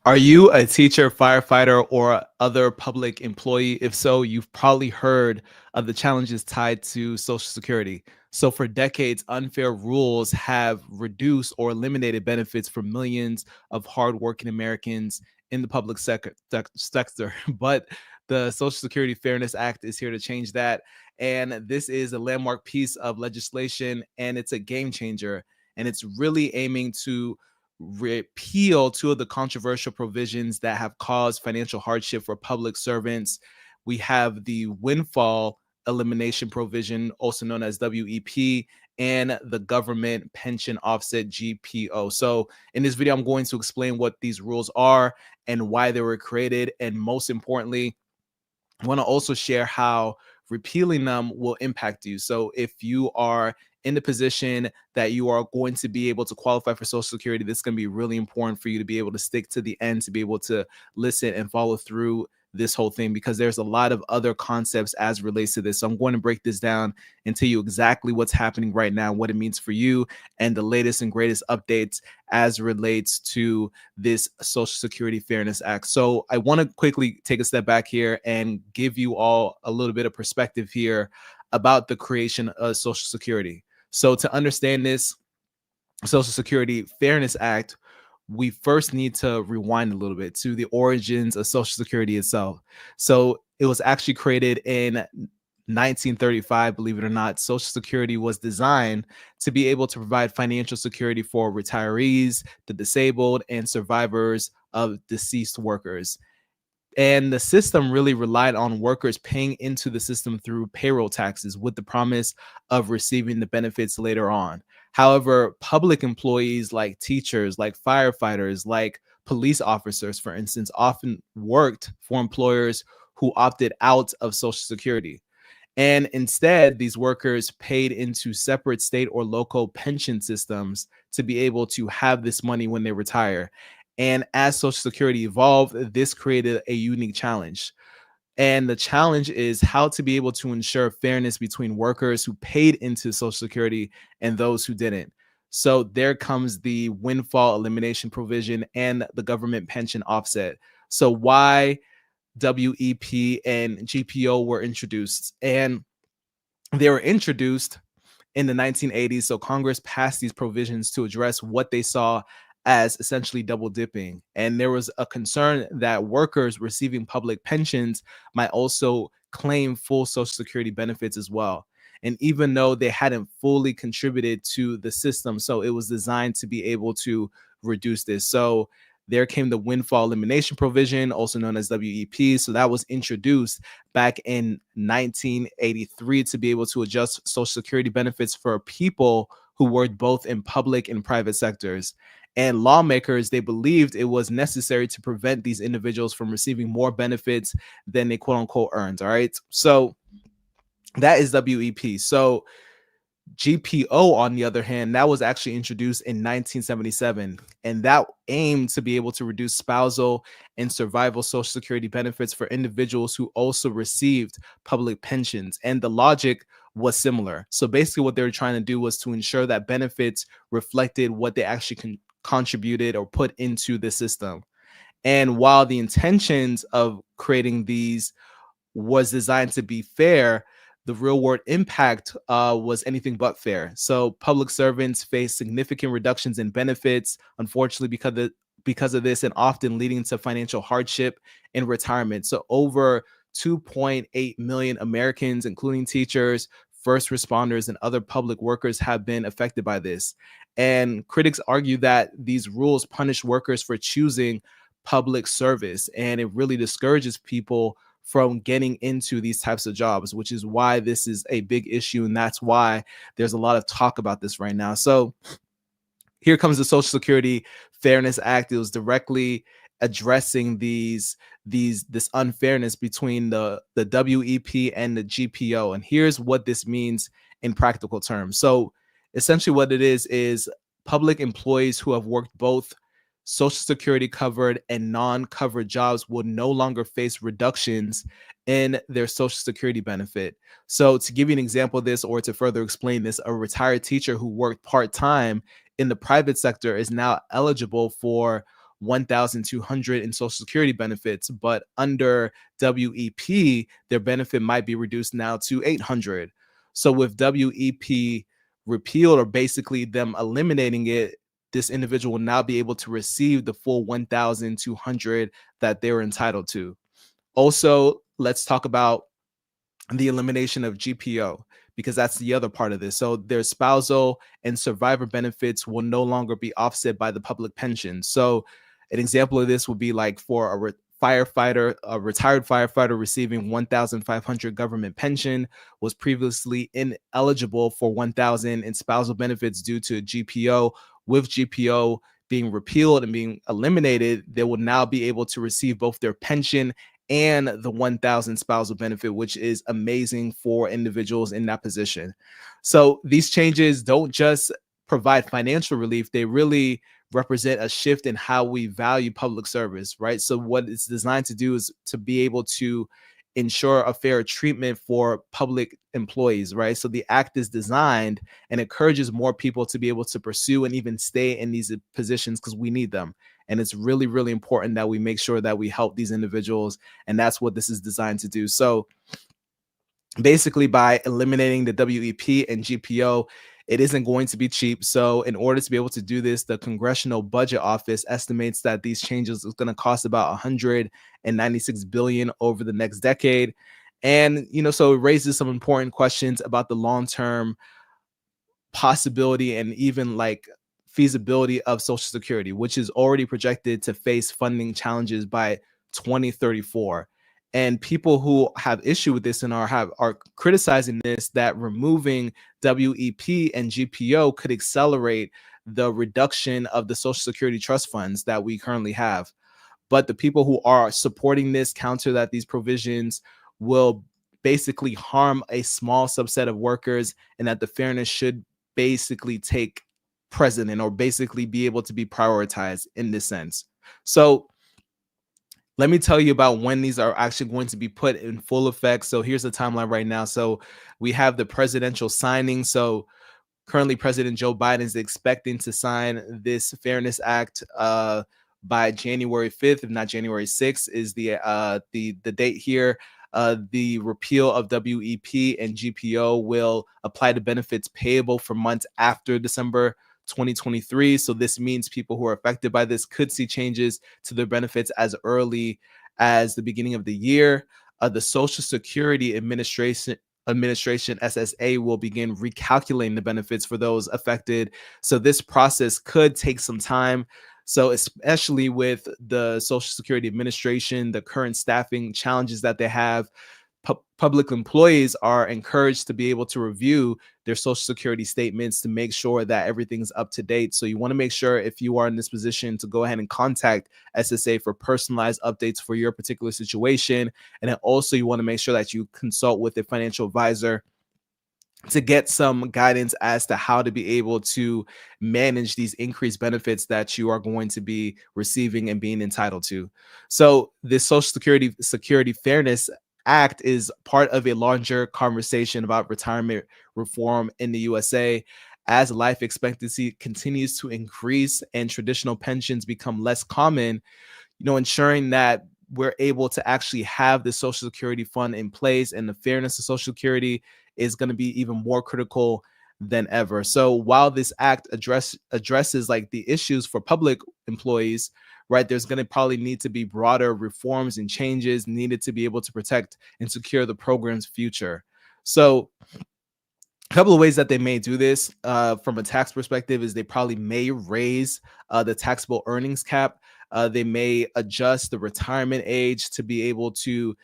Are you a teacher, firefighter, or other public employee? If so, you've probably heard of the challenges tied to Social Security. So, for decades, unfair rules have reduced or eliminated benefits for millions of hardworking Americans in the public sector. But the Social Security Fairness Act is here to change that. And this is a landmark piece of legislation, and it's a game changer. And it's really aiming to repeal two of the controversial provisions that have caused financial hardship for public servants. We have the windfall elimination provision, also known as WEP, and the government pension offset GPO. So, in this video, I'm going to explain what these rules are and why they were created. And most importantly, I want to also share how repealing them will impact you. So if you are in the position that you are going to be able to qualify for Social Security, this is going to be really important for you to be able to stick to the end, to be able to listen and follow through this whole thing, because there's a lot of other concepts as relates to this. So I'm going to break this down and tell you exactly what's happening right now, what it means for you, and the latest and greatest updates as relates to this Social Security Fairness Act. So I want to quickly take a step back here and give you all a little bit of perspective here about the creation of Social Security. So to understand this Social Security Fairness Act, we first need to rewind a little bit to the origins of Social Security itself. So it was actually created in 1935, believe it or not. Social Security was designed to be able to provide financial security for retirees, the disabled, and survivors of deceased workers. And the system really relied on workers paying into the system through payroll taxes with the promise of receiving the benefits later on. However, public employees like teachers, like firefighters, like police officers, for instance, often worked for employers who opted out of Social Security. And instead, these workers paid into separate state or local pension systems to be able to have this money when they retire. And as Social Security evolved, this created a unique challenge. And the challenge is how to be able to ensure fairness between workers who paid into Social Security and those who didn't. So there comes the windfall elimination provision and the government pension offset. So why WEP and GPO were introduced? And they were introduced in the 1980s. So Congress passed these provisions to address what they saw as essentially double dipping. And there was a concern that workers receiving public pensions might also claim full Social Security benefits as well. And even though they hadn't fully contributed to the system, so it was designed to be able to reduce this. So there came the windfall elimination provision, also known as WEP. So that was introduced back in 1983 to be able to adjust Social Security benefits for people who worked both in public and private sectors. And lawmakers, they believed it was necessary to prevent these individuals from receiving more benefits than they quote unquote earned. All right. So that is WEP. So GPO, on the other hand, that was actually introduced in 1977, and that aimed to be able to reduce spousal and survival Social Security benefits for individuals who also received public pensions. And the logic was similar. So basically, what they were trying to do was to ensure that benefits reflected what they actually contributed or put into the system. And while the intentions of creating these was designed to be fair, the real world impact was anything but fair. So public servants face significant reductions in benefits, unfortunately, because of this, and often leading to financial hardship in retirement. So over 2.8 million Americans, including teachers, first responders, and other public workers, have been affected by this. And critics argue that these rules punish workers for choosing public service, and it really discourages people from getting into these types of jobs, which is why this is a big issue. And that's why there's a lot of talk about this right now. So here comes the Social Security Fairness Act. It was directly addressing this unfairness between the WEP and the GPO. And here's what this means in practical terms. So essentially what it is public employees who have worked both Social Security covered and non-covered jobs will no longer face reductions in their Social Security benefit. So to give you an example of this, or to further explain this, a retired teacher who worked part-time in the private sector is now eligible for 1,200 in Social Security benefits, but under WEP, their benefit might be reduced now to 800. So with WEP repealed, or basically them eliminating it, this individual will now be able to receive the full 1,200 that they're entitled to. Also, let's talk about the elimination of GPO, because that's the other part of this. So their spousal and survivor benefits will no longer be offset by the public pension. So an example of this would be like for a firefighter, a retired firefighter receiving 1,500 government pension was previously ineligible for 1,000 in spousal benefits due to GPO. With GPO being repealed and being eliminated, they will now be able to receive both their pension and the 1,000 spousal benefit, which is amazing for individuals in that position. So these changes don't just provide financial relief, they really represent a shift in how we value public service, right? So what it's designed to do is to be able to ensure a fair treatment for public employees, right? So the act is designed and encourages more people to be able to pursue and even stay in these positions because we need them. And it's really, really important that we make sure that we help these individuals. And that's what this is designed to do. So basically, by eliminating the WEP and GPO, it isn't going to be cheap. So in order to be able to do this, the Congressional Budget Office estimates that these changes is going to cost about 196 billion over the next decade. And, so it raises some important questions about the long-term possibility and even like feasibility of Social Security, which is already projected to face funding challenges by 2034. And people who have issue with this and are criticizing this, that removing WEP and GPO could accelerate the reduction of the Social Security trust funds that we currently have. But the people who are supporting this counter that these provisions will basically harm a small subset of workers, and that the fairness should basically take precedent or basically be able to be prioritized in this sense. So let me tell you about when these are actually going to be put in full effect. So here's the timeline right now. So we have the presidential signing. So currently President Joe Biden is expecting to sign this Fairness Act by January 5th, if not January 6th is the date here. The repeal of WEP and GPO will apply to benefits payable for months after December 2023. So this means people who are affected by this could see changes to their benefits as early as the beginning of the year. The Social Security Administration SSA will begin recalculating the benefits for those affected. So this process could take some time. So especially with the Social Security Administration, the current staffing challenges that they have, public employees are encouraged to be able to review their Social Security statements to make sure that everything's up to date. So you want to make sure, if you are in this position, to go ahead and contact SSA for personalized updates for your particular situation. And then also you want to make sure that you consult with a financial advisor to get some guidance as to how to be able to manage these increased benefits that you are going to be receiving and being entitled to. So this Social Security Fairness Act is part of a larger conversation about retirement reform in the USA. As life expectancy continues to increase and traditional pensions become less common, ensuring that we're able to actually have the Social Security fund in place and the fairness of Social Security is going to be even more critical than ever. So while this act addresses like the issues for public employees, right, there's going to probably need to be broader reforms and changes needed to be able to protect and secure the program's future. So a couple of ways that they may do this from a tax perspective is they probably may raise the taxable earnings cap. They may adjust the retirement age to be able to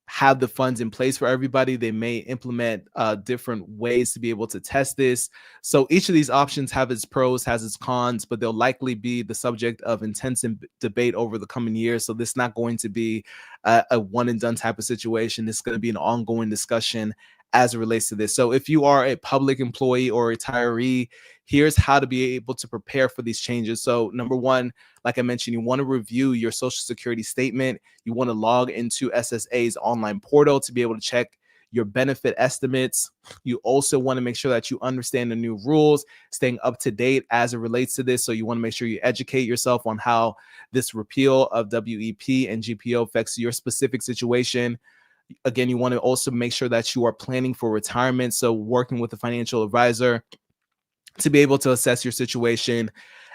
have the funds in place for everybody. They may implement different ways to be able to test this. So each of these options have its pros, has its cons, but they'll likely be the subject of intense debate over the coming years. So this is not going to be a one and done type of situation. This is going to be an ongoing discussion as it relates to this. So if you are a public employee or retiree, here's how to be able to prepare for these changes. So number one, like I mentioned, you want to review your Social Security statement. You want to log into SSA's online portal to be able to check your benefit estimates. You also want to make sure that you understand the new rules, staying up to date as it relates to this. So you want to make sure you educate yourself on how this repeal of WEP and GPO affects your specific situation. Again, you want to also make sure that you are planning for retirement. So working with a financial advisor to be able to assess your situation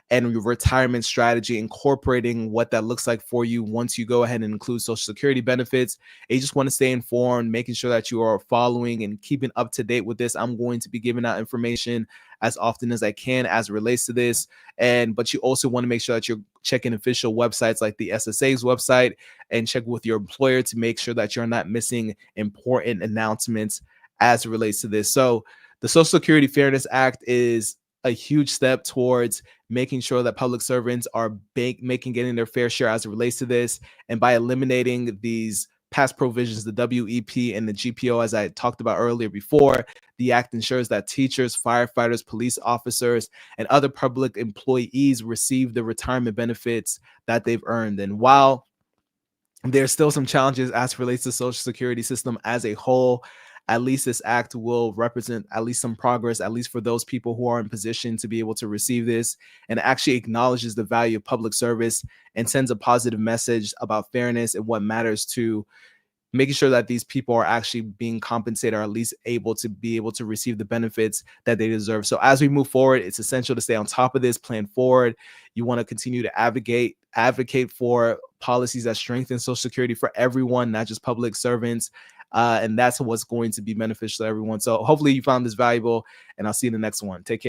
and your retirement strategy, incorporating what that looks like for you once you go ahead and include Social Security benefits. And you just want to stay informed, making sure that you are following and keeping up to date with this. I'm going to be giving out information as often as I can as it relates to this. But you also want to make sure that you're checking official websites like the SSA's website and check with your employer to make sure that you're not missing important announcements as it relates to this. So the Social Security Fairness Act is a huge step towards making sure that public servants are getting their fair share as it relates to this. And by eliminating these past provisions, the WEP and the GPO, as I talked about earlier before, the act ensures that teachers, firefighters, police officers, and other public employees receive the retirement benefits that they've earned. And while there's still some challenges as it relates to the Social Security system as a whole, at least this act will represent at least some progress, at least for those people who are in position to be able to receive this, and actually acknowledges the value of public service and sends a positive message about fairness and what matters to making sure that these people are actually being compensated or at least able to receive the benefits that they deserve. So as we move forward, it's essential to stay on top of this, plan forward. You want to continue to advocate for policies that strengthen Social Security for everyone, not just public servants. And that's what's going to be beneficial to everyone. So hopefully you found this valuable, and I'll see you in the next one. Take care.